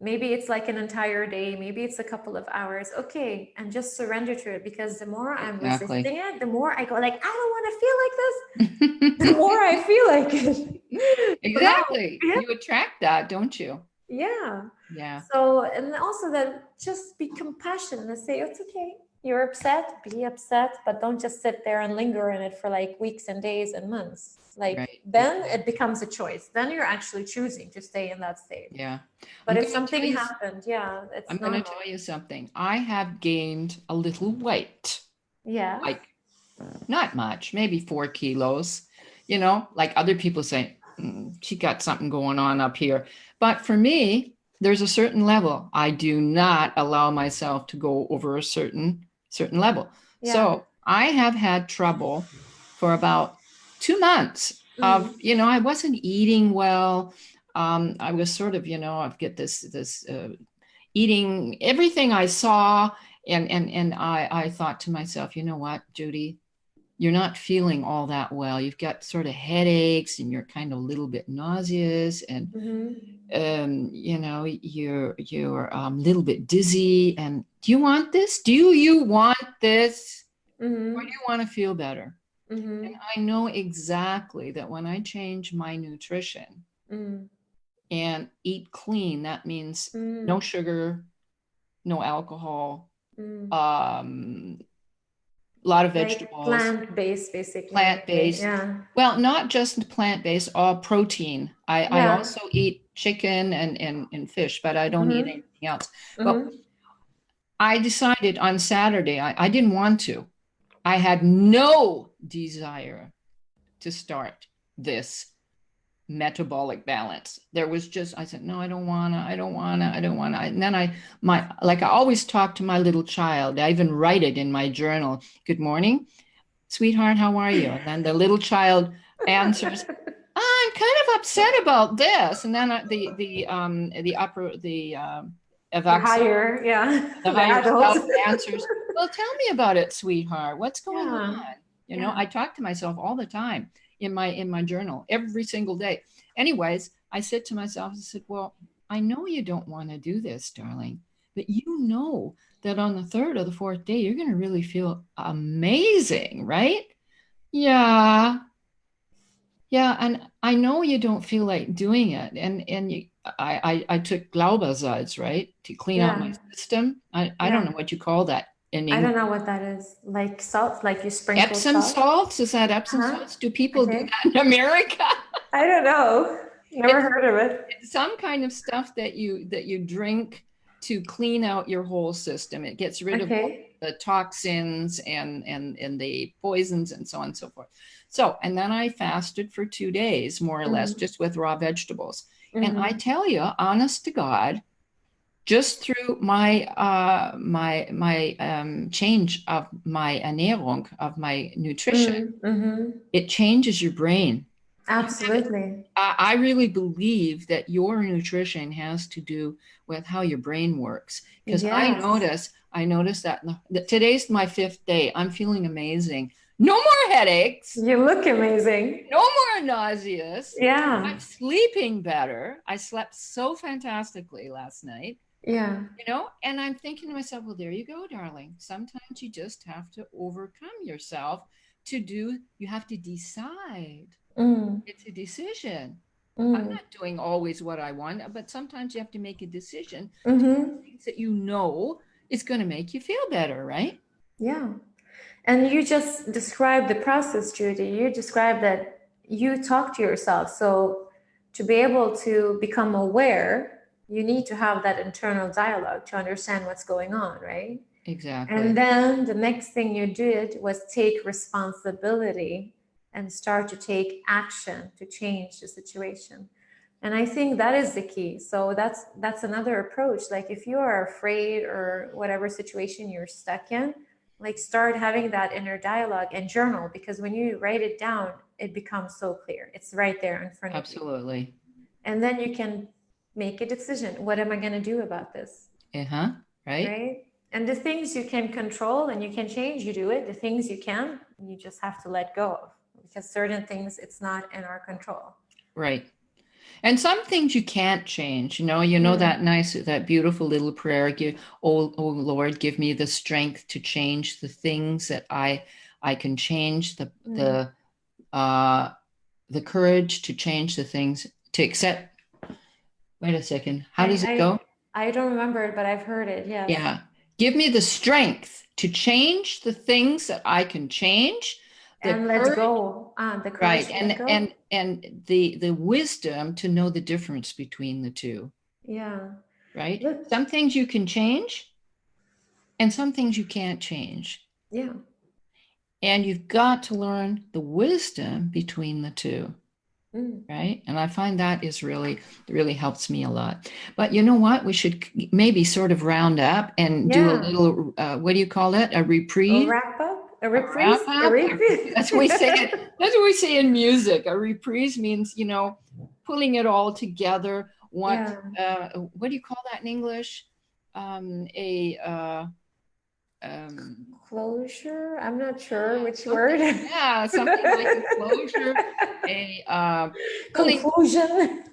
Maybe it's like an entire day, maybe it's a couple of hours, okay, and just surrender to it, because the more I'm Exactly. resisting it, the more I go like, I don't want to feel like this, the more I feel like it. So now, Exactly. yeah, You attract that, don't you? yeah. Yeah. So, and also that just be compassionate and say, it's okay. You're upset, be upset, but don't just sit there and linger in it for like weeks and days and months. Like Right. then it Exactly. becomes a choice. Then you're actually choosing to stay in that state. Yeah. But if something happened, yeah, I'm it's going to normal. tell you something. I have gained a little weight, Yeah. like not much, maybe 4 kilos. Like other people say, she got something going on up here. But for me, there's a certain level. I do not allow myself to go over a certain level. Yeah. So I have had trouble for about 2 months of, Mm. I wasn't eating well. I was sort of, I've get this eating everything I saw, and I thought to myself, you know what, Judy, you're not feeling all that well. You've got sort of headaches and you're kind of a little bit nauseous, and Mm-hmm. you're a little bit dizzy. And do you want this? Do you want this? Or do Mm-hmm. you want to feel better? And Mm-hmm. I know exactly that when I change my nutrition Mm-hmm. and eat clean, that means no Mm-hmm. sugar, no alcohol, Mm. a lot of Like vegetables, plant-based, basically. Okay. plant-based. Yeah. Well, not just plant-based, all protein. I Yeah. also eat chicken and fish, but I don't eat Mm-hmm. anything else. But Mm-hmm. I decided on Saturday, I didn't want to. I had no desire to start this metabolic balance. There was just, I said, no, I don't wanna, I don't wanna, I don't wanna. And then like I always talk to my little child. I even write it in my journal. Good morning, sweetheart, how are you? And then the little child answers, I'm kind of upset about this. And then The evax, higher, yeah, the the higher adult. self answers, well, tell me about it, sweetheart. What's going Yeah, on? You know, yeah. I talk to myself all the time in my journal every single day. Anyways, I said to myself, I said, well, I know you don't want to do this, darling, but you know that on the third or the fourth day, you're going to really feel amazing, right? Yeah. Yeah, and I know you don't feel like doing it, and I took Glaubersalz, right, to clean out my Yeah, system. I don't know yeah. what you call that in I don't English. know what that is. Like salt, like you sprinkle Epsom salt. salts? Is that Epsom Uh-huh. salts? Do people do Okay. that in America? I don't know. Never It's heard of it. it's some kind of stuff that you drink to clean out your whole system. It gets rid of all Okay. the toxins and the poisons and so on and so forth. So, and then I fasted for 2 days, more or less, Mm-hmm. just with raw vegetables. And I Mm-hmm. tell you, honest to God, just through my change of my ernährung, of my nutrition, Mm-hmm. it changes your brain. You have Absolutely. I really believe that your nutrition has to do with how your brain works. Because Yes. I notice that, that today's my fifth day. I'm feeling amazing. No more headaches, You look amazing. no more nauseous. Yeah. I'm sleeping better. I slept so fantastically last night, Yeah. you know, and I'm thinking to myself, well, there you go, darling. Sometimes you just have to overcome yourself to do, you have to decide. Mm. It's a decision. I'm Mm. not doing always what I want, but sometimes you have to make a decision to do Mm-hmm. things that you know is going to make you feel better, right? Yeah. And you just described the process, Judy. You described that you talk to yourself. So to be able to become aware, you need to have that internal dialogue to understand what's going on, right? And Exactly. then the next thing you did was take responsibility and start to take action to change the situation. And I think that is the key. So that's another approach. Like if you are afraid or whatever situation you're stuck in, like start having that inner dialogue and journal, because when you write it down, it becomes so clear. It's right there in front of you. Absolutely. And then you can make a decision. What am I going to do about this? Uh-huh. Right? Right? And the things you can control and you can change, you do it. The things you can, you just have to let go of, because certain things it's not in our control. Right. And some things you can't change. You know that nice, that beautiful little prayer, give, oh Lord, give me the strength to change the things that I can change, uh the courage to change the things, to accept. Wait a second. How does it go? I don't remember it, but I've heard it. Yes. Yeah. Give me the strength to change the things that I can change, the And let courage, go. The courage right, to let go. and the wisdom to know the difference between the two, Yeah. right? Look. Some things you can change and some things you can't change. Yeah. And you've got to learn the wisdom between the two. Mm. Right. And I find that is really helps me a lot. But you know what? We should maybe sort of round up and do a Yeah. little, what do you call it? A A reprieve, wrap up, a a reprise, wrap a up. repeat. That's what we say it. That's what we say in music. A reprise means, pulling it all together. Yeah. What do you call that in English? A um, Closure. I'm not sure yeah, which word. something like a closure, a pulling. Conclusion.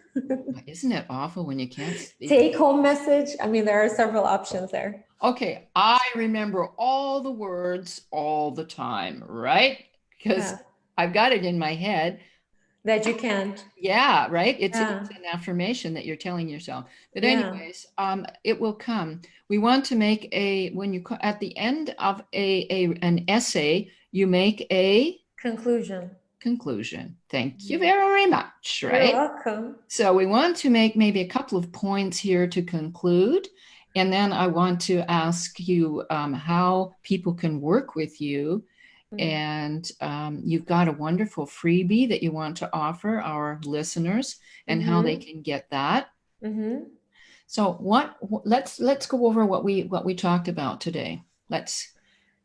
Isn't it awful when you can't speak? Take home message. I mean, there are several options there. Okay, I remember all the words all the time, right? Because Yeah. I've got it in my head. That you can't. Yeah, right. Yeah. It's an affirmation that you're telling yourself. But Yeah. anyways, it will come. We want to make at the end of an essay, you make a Conclusion. conclusion. Thank you Mhm. very much, You're right? welcome. So we want to make maybe a couple of points here to conclude. And then I want to ask you how people can work with you And you've got a wonderful freebie that you want to offer our listeners and how they can get that. So let's go over what we talked about today. Let's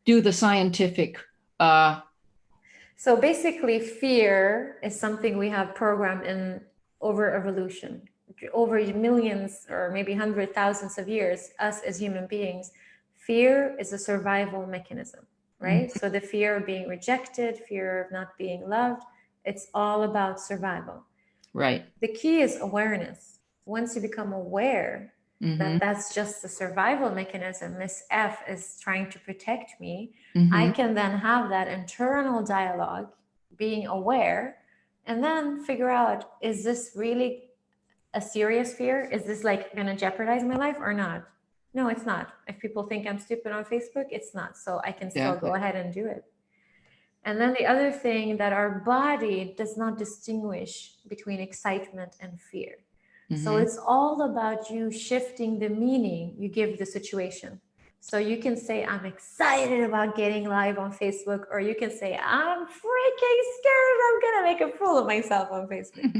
do the scientific. So basically, fear is something we have programmed in over evolution, over millions or maybe 100,000s of years. Us as human beings, fear is a survival mechanism, right? So the fear of being rejected, fear of not being loved, it's all about survival. Right. The key is awareness. Once you become aware that that's just the survival mechanism, Miss F is trying to protect me, I can then have that internal dialogue, being aware, and then figure out, is this really a serious fear? Is this like going to jeopardize my life or not? No, it's not. If people think I'm stupid on Facebook, it's not. So I can still go ahead and do it. And then the other thing, that our body does not distinguish between excitement and fear. So it's all about you shifting the meaning you give the situation. So you can say, I'm excited about getting live on Facebook, or you can say, I'm freaking scared. I'm going to make a fool of myself on Facebook.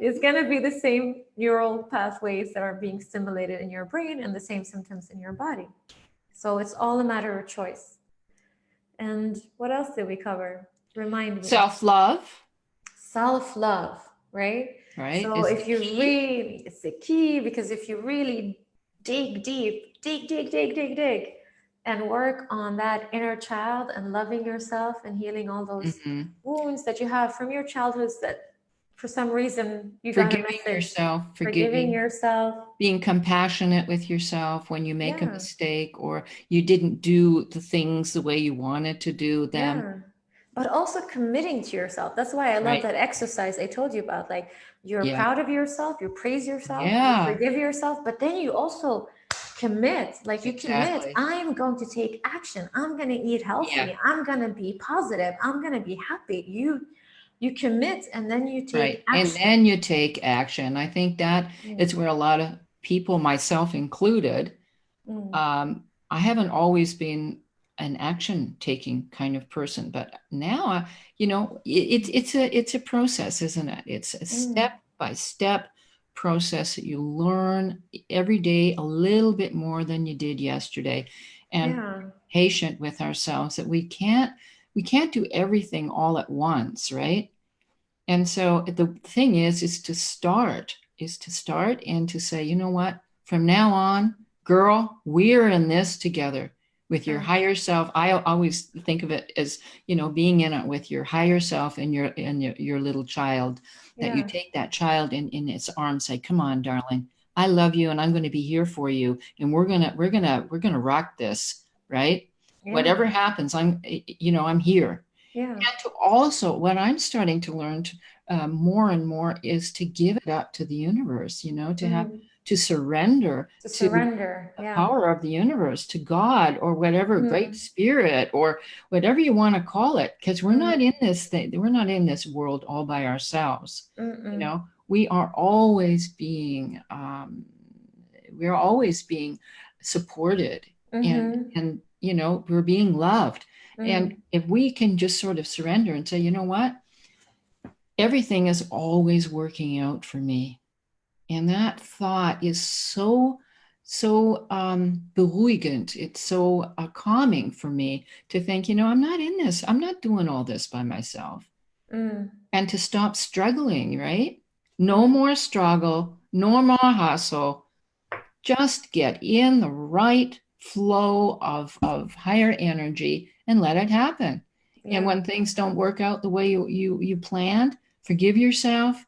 It's going to be the same neural pathways that are being stimulated in your brain and the same symptoms in your body. So it's all a matter of choice. And what else did we cover? Remind me. Self-love. Self-love, right? Right. So if you really, it's the key, because if you really dig deep, dig, and work on that inner child and loving yourself and healing all those wounds that you have from your childhoods that for some reason you got a message. Yourself, forgiving yourself, being compassionate with yourself when you make a mistake or you didn't do the things the way you wanted to do them. But also committing to yourself. That's why I love that exercise I told you about. Like, you're proud of yourself, you praise yourself, you forgive yourself, but then you also commit. Like, you commit, I'm going to take action, I'm going to eat healthy, I'm going to be positive, I'm going to be happy. You commit, and then you take action. And then you take action. I think that it's where a lot of people, myself included, I haven't always been an action taking kind of person, but now, it's a process, isn't it? It's a step by step process that you learn every day a little bit more than you did yesterday, and patient with ourselves, that we can't do everything all at once, right? And so the thing is to start and to say, you know what, from now on, girl, we're in this together with your higher self. I always think of it as, being in it with your higher self and your little child, that you take that child in its arms, say, come on, darling, I love you, and I'm going to be here for you. And we're going to rock this, right? Whatever happens, I'm here. And to also, what I'm starting to learn more and more is to give it up to the universe, to surrender to the power of the universe, to God, or whatever great spirit, or whatever you want to call it, because we're not in this thing. We're not in this world all by ourselves. We are always being, supported, and we're being loved. And if we can just sort of surrender and say, you know what, everything is always working out for me. And that thought is so beruhigend. It's so calming for me to think, I'm not in this. I'm not doing all this by myself. And to stop struggling, right? No more struggle, no more hustle. Just get in the right flow of higher energy and let it happen. And when things don't work out the way you planned, forgive yourself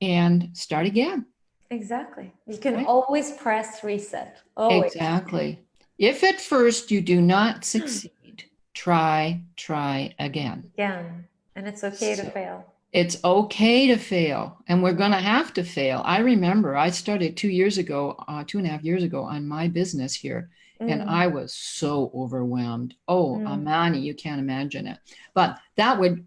and start again. Exactly. You can always press reset. Always. Exactly. If at first you do not succeed, try again. And it's okay to fail. It's okay to fail, and we're going to have to fail. I remember I started 2.5 years ago on my business here, and I was so overwhelmed. Oh, Amani, you can't imagine it. But that would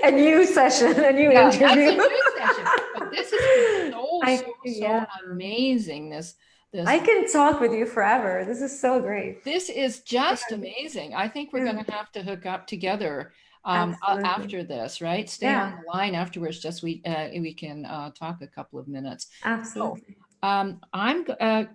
a new session, a new interview. That's a new session. But this has been so amazing. this. I can talk with you forever. This is so great. This is just amazing. I think we're going to have to hook up together Absolutely. after this, right? Stay on Yeah, the line afterwards. Just we can talk a couple of minutes. So, absolutely.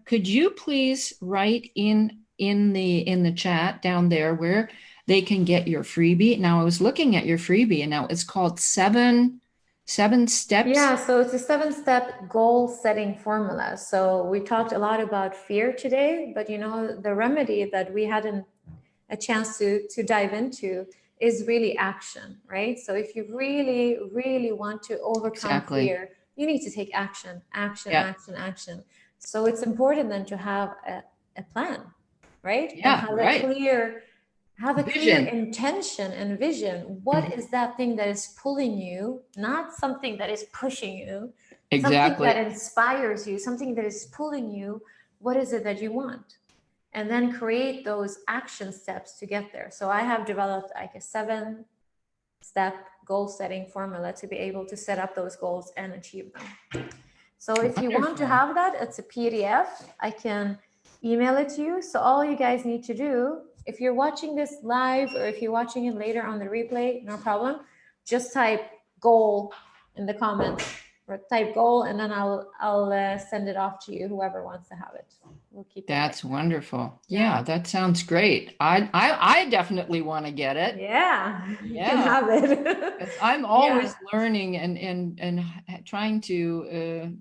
could you please write in the chat down there where they can get your freebie? Now, I was looking at your freebie, and now it's called seven steps. Yeah, so it's a 7-step goal setting formula. So we talked a lot about fear today, but the remedy that we hadn't a chance to dive into is really action, right? So if you really, really want to overcome Exactly. fear, you need to take action, action, Yeah. action, action. So it's important then to have a plan, right? And Yeah, have right. a clear Vision. intention and vision. What is that thing that is pulling you, not something that is pushing you, something Exactly. that inspires you, something that is pulling you. What is it that you want? And then create those action steps to get there. So I have developed like a 7-step goal setting formula to be able to set up those goals and achieve them. So if you want to Wonderful. have that, it's a PDF. I can email it to you. So all you guys need to do, if you're watching this live or if you're watching it later on the replay, no problem. Just type goal in the comments or type goal, and then I'll send it off to you, whoever wants to have it. We'll keep it. That's wonderful. Yeah. Yeah, that sounds great. I definitely want to get it. Yeah, you can Yeah. have it. 'Cause I'm always learning and trying to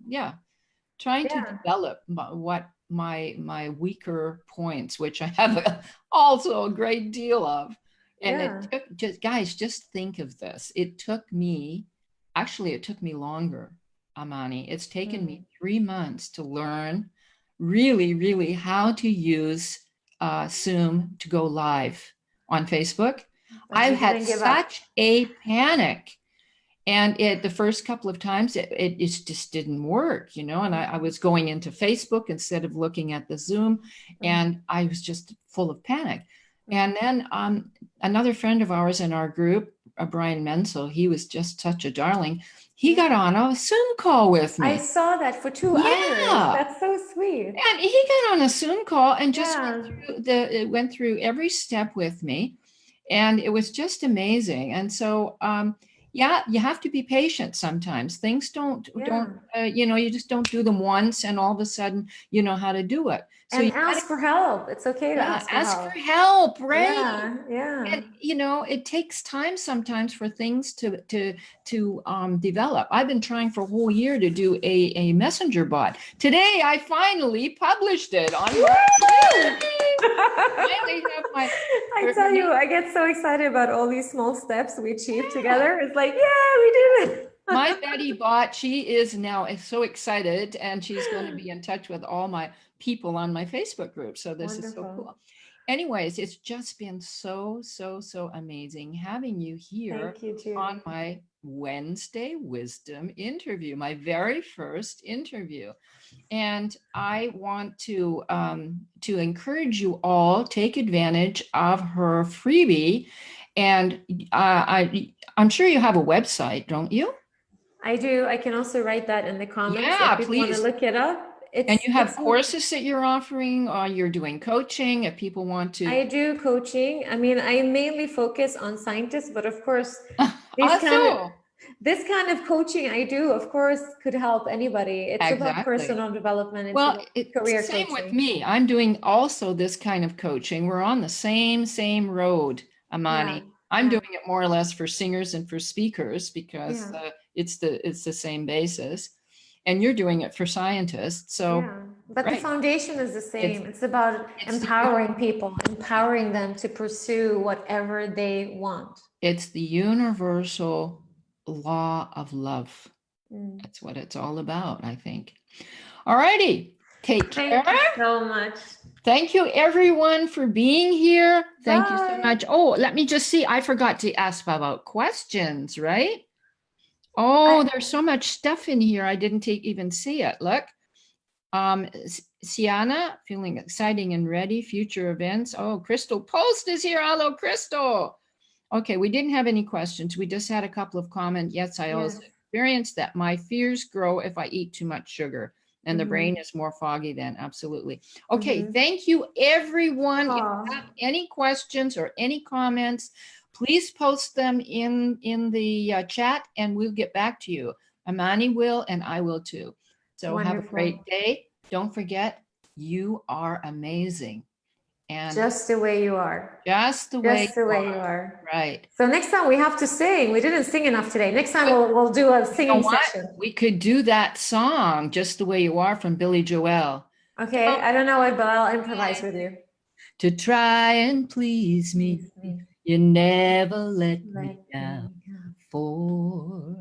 trying to Yeah. develop what my weaker points, which I have also a great deal of. And Yeah. it took just think of this. It took me longer, Amani. It's taken me 3 months to learn really, really how to use Zoom to go live on Facebook. But I've you had didn't give up. such a panic. And the first couple of times it just didn't work, and I was going into Facebook instead of looking at the Zoom, and I was just full of panic. And then another friend of ours in our group, Brian Menzel, he was just such a darling. He got on a Zoom call with me. I saw that for 2 hours. Yeah. That's so sweet. And he got on a Zoom call and just Yeah. went through every step with me, and it was just amazing. And so yeah, you have to be patient sometimes. Things don't you just don't do them once and all of a sudden you know how to do it. So And you gotta, ask for help. It's okay to ask for ask help. for help, right? Yeah, yeah. And it takes time sometimes for things to develop. I've been trying for a whole year to do a messenger bot. Today I finally published it on I tell you, I get so excited about all these small steps we achieve together. It's like, yeah, we did it. My Betty bot, she is now so excited, and she's going to be in touch with all my people on my Facebook group. So this is so cool. Anyways, it's just been so amazing having you here on my Wednesday Wisdom interview, my very first interview. And I want to encourage you all, take advantage of her freebie. And I'm sure you have a website, don't you? I do. I can also write that in the comments. Yeah, if people please. Want to look it up. And you have courses that you're offering, or you're doing coaching if people want to. I do coaching. I mean, I mainly focus on scientists, but of course, this kind of coaching I do, of course, could help anybody. It's about personal development. It's about career same coaching. with me. I'm doing also this kind of coaching. We're on the same road, Amani. I'm doing it more or less for singers and for speakers because it's the same basis. And you're doing it for scientists. So but the foundation is the same. It's about empowering people, empowering them to pursue whatever they want. It's the universal law of love. That's what it's all about, I think. All righty. Take care. Thank you so much. Thank you, everyone, for being here. Thank you so much. Oh, let me just see. I forgot to ask about questions, right? Oh, there's so much stuff in here. I didn't even see it. Look. Sienna, feeling exciting and ready. Future events. Oh, Crystal Post is here. Hello, Crystal. Okay, we didn't have any questions. We just had a couple of comments. Yes, I also experienced that my fears grow if I eat too much sugar. and the Mhm. brain is more foggy then. Absolutely. Okay. Mhm. Thank you, everyone. If you Aw. have any questions or any comments, please post them in the chat and we'll get back to you. Amani will, and I will too. So have a Wonderful. great day. Don't forget, you are amazing. And Just the way you are. just the way Just the way you are. right. So next time we have to sing. We didn't sing enough today. Next time we'll do a You know singing what? session. We could do that song, Just the Way You Are, from Billy Joel. Okay, I don't know it, but I'll improvise with you. To try and please me, Please me. you never let me Let down me go. before.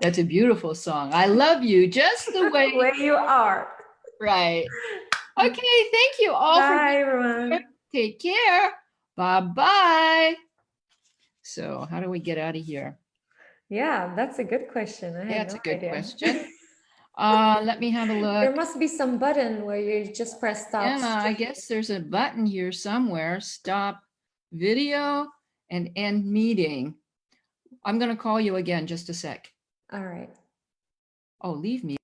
That's a beautiful song. I love you just the way Where you are. right. Okay, thank you all for Bye, being here. everyone. Take care. Bye-bye. So how do we get out of here? Yeah, that's a good question. I Yeah, had it's no a good idea. question. Let me have a There look. must be some button where you just press stop Yeah, I stream. guess there's a button here somewhere. Stop video and end meeting. I'm going to call you again just a sec. All right. Oh, leave me.